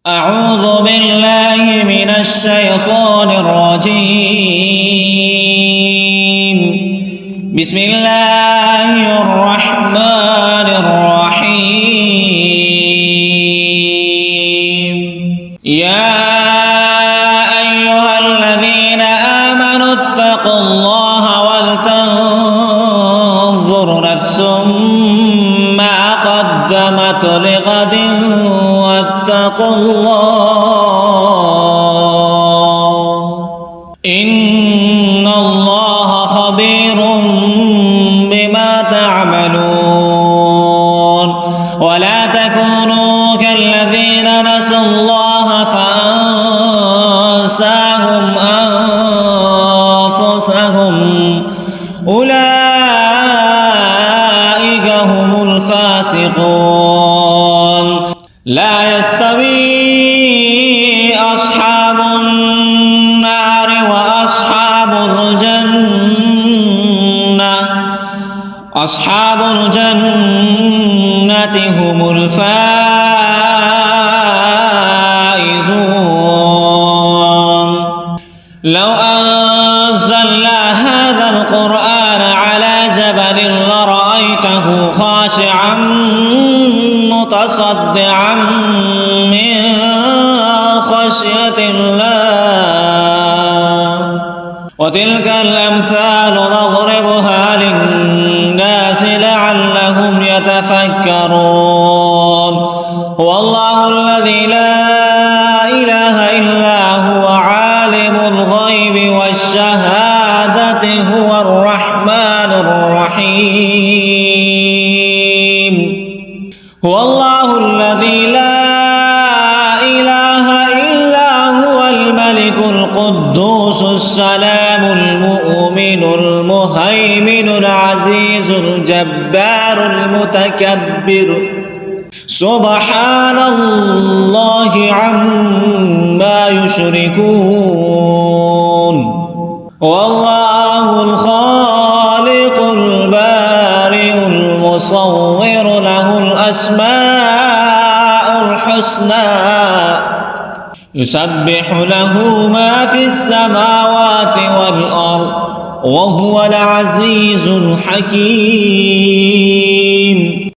أعوذ بالله من الشيطان الرجيم. بسم الله الرحمن الرحيم. يا أيها الذين آمنوا اتقوا الله ولتنظر نفس ما قدمت لغد واتقوا الله إن الله خبير بما تعملون. ولا تكونوا كالذين نسوا الله فأنساهم أنفسهم أولئك هم الفاسقون. لا يستوي أصحاب النار وأصحاب الجنة. أصحاب الجنة هم الفائزون. لو أنزلنا هذا القرآن على جبل لرأيته خاشعا متصدعا من خشية الله. وتلك الأمثال نضربها للناس لعلهم يتفكرون. هو الله الذي لا إله إلا هو عالم الغيب والشهادة هو الرحمن الرحيم. هو الله الذي لا إله إلا هو الملك القدوس السلام المؤمن المهيمن العزيز الجبار المتكبر سبحان الله عما يشركون. والله الخالق البارئ المصور له الأسماء الحسنى يسبح له ما في السماوات والأرض وهو العزيز الحكيم.